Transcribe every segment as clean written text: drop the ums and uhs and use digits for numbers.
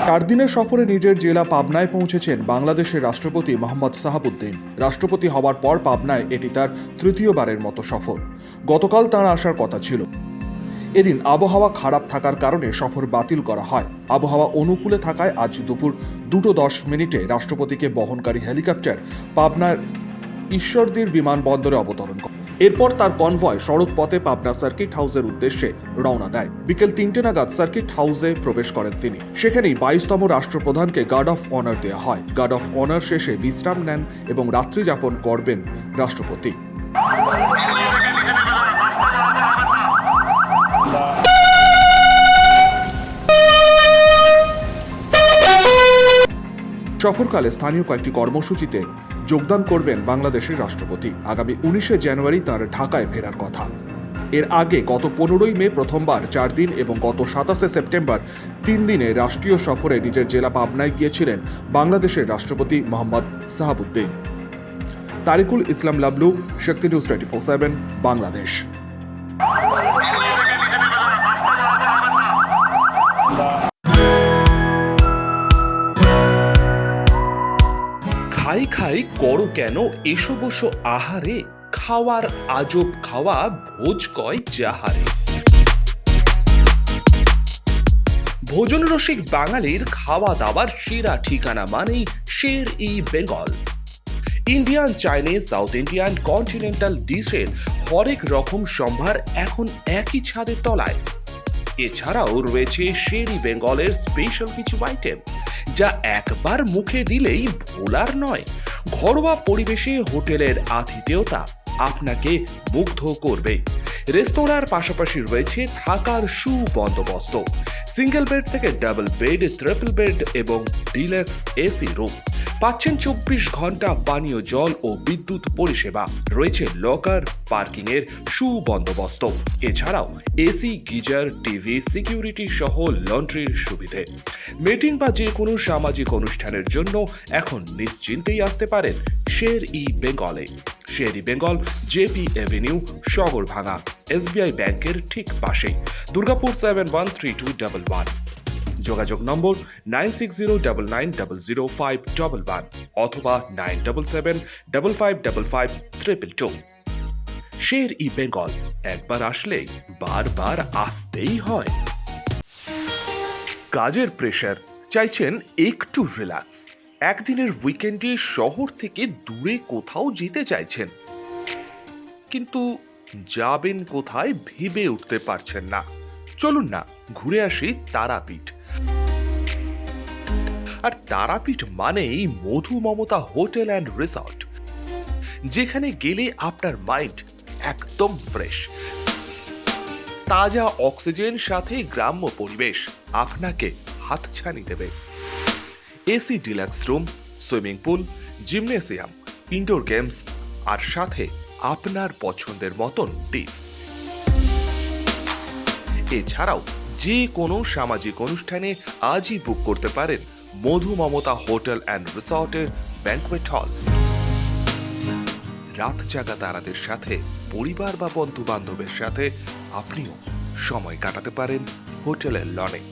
4 দিনের সফরে নিজের জেলা পাবনায় পৌঁছেছেন বাংলাদেশের রাষ্ট্রপতি মোহাম্মদ সাহাবুদ্দিন। রাষ্ট্রপতি হওয়ার পর পাবনায় এটি তার তৃতীয়বারের মতো সফর। গতকাল তাঁর আসার কথা ছিল। এদিন আবহাওয়া খারাপ থাকার কারণে সফর বাতিল করা হয়। আবহাওয়া অনুকূলে থাকায় আজ দুপুর 2:10 রাষ্ট্রপতিকে বহনকারী হেলিকপ্টার পাবনার ঈশ্বরদীর বিমানবন্দরে অবতরণ করে। এরপর তার কনভয় সড়ক পথে পাবনা সার্কিট হাউসের উদ্দেশ্যে রওনা দেয়। বিকেল 3টে নাগাদ সার্কিট হাউসে প্রবেশ করেন তিনি। সেখানেই 22তম রাষ্ট্রপ্রধানকে গার্ড অফ অনার দেওয়া হয়। গার্ড অফ অনার শেষে বিশ্রাম নেন এবং রাত্রি যাপন করবেন রাষ্ট্রপতি। সফরকালে স্থানীয় কয়েকটি কর্মসূচিতে যোগদান করবেন বাংলাদেশের রাষ্ট্রপতি। আগামী 19শে জানুয়ারি তাঁর ঢাকায় ফেরার কথা। এর আগে গত 15ই মে প্রথমবার 4 দিন এবং গত 27শে সেপ্টেম্বর 3 দিনে রাষ্ট্রীয় সফরে নিজের জেলা পাবনায় গিয়েছিলেন বাংলাদেশের রাষ্ট্রপতি মোহাম্মদ সাহাবুদ্দিন। তারিকুল ইসলাম লাবলু, শক্তি নিউজ 24/7 বাংলাদেশ। খাই খাই করো কেন এসো বসো আহারে, খাওয়ার আজব খাওয়া ভোজ কয় যাহারে। ভোজন রসিক বাঙালির খাওয়া দাওয়ার সেরা ঠিকানা মানেই Sher e Bengal. Indian, Chinese, South Indian, continental ডিশের হরেক রকম সম্ভার এখন একই ছাদের তলায়। এছাড়াও রয়েছে শের ই বেঙ্গলের স্পেশাল কিছু আইটেম যা একবার মুখে দিলেই ভোলার নয়। ঘরোয়া পরিবেশে হোটেলের আতিথেয়তা আপনাকে মুগ্ধ করবে। রেস্তোরাঁর পাশাপাশি রয়েছে থাকার সুবন্দোবস্ত। সিঙ্গেল বেড থেকে ডাবল বেড, ট্রিপল বেড এবং ডিলাক্স এসি রুম। পাচ্ছেন 24 ঘন্টা পানীয় জল ও বিদ্যুৎ পরিষেবা। রয়েছে লকার, পার্কিং এর সুবন্দোবস্ত। এছাড়াও এসি, গিজার, টিভি, সিকিউরিটি সহ লন্ড্রির সুবিধে। মিটিং বা যে কোনো সামাজিক অনুষ্ঠানের জন্য এখন নিশ্চিন্তেই আসতে পারেন শের ই বেঙ্গলে। Sher e Bengal, JP avenue, Sagarbhanga, SBI ব্যাংকের ঠিক পাশে, দুর্গাপুর 713211। যোগাযোগ নম্বর 9609900511 অথবা 9775555222। শের ই বেঙ্গল, একবার আসলেই বারবার আসতেই হয়। কাজের প্রেশার, চাইছেন একটু রিল্যাক্স। একদিনের উইকেন্ডে শহর থেকে দূরে কোথাও যেতে চাইছেন, কিন্তু যাবেন কোথায় ভেবে উঠতে পারছেন না। চলুন না ঘুরে আসি তারাপীঠ। আর তারাপীঠ মানেই মধু মমতা হোটেল অ্যান্ড রিসর্ট, যেখানে গেলে আপনার মাইন্ড একদম ফ্রেশ। তাজা অক্সিজেন সাথে গ্রাম্য পরিবেশ আপনাকে হাতছানি দেবে। AC deluxe room, swimming pool, gymnasium, indoor games আর সাথে আপনার পছন্দের মতন ডিশ। এছাড়াও যে কোনো সামাজিক অনুষ্ঠানে আজই বুক করতে পারেন মধু মমতা হোটেল অ্যান্ড রিসর্টের ব্যাংকুয়েট হল। রাত জাগা তারাদের সাথে, পরিবার বা বন্ধু বান্ধবের সাথে আপনিও সময় কাটাতে পারেন হোটেলের লনে।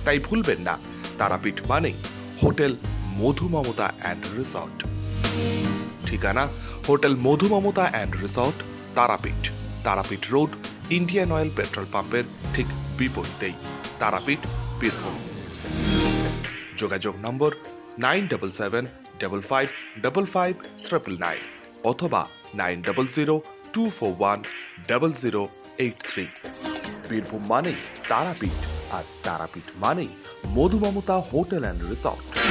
তাই ভুলবেন না, তারাপীঠ মানেই hotel Madhu Mamata and resort. ঠিকানা hotel Madhu Mamata and resort, Tarapith, Tarapith road, Indian oil petrol পাম্পের ঠিক বিপরীতেই, তারাপীঠ, বীরভূম। যোগাযোগ নম্বর 9775555999 অথবা 9002410083। বীরভূম মানেই তারাপীঠ, আর তারাপীঠ মানেই মধু মমতা হোটেল অ্যান্ড রিসর্ট।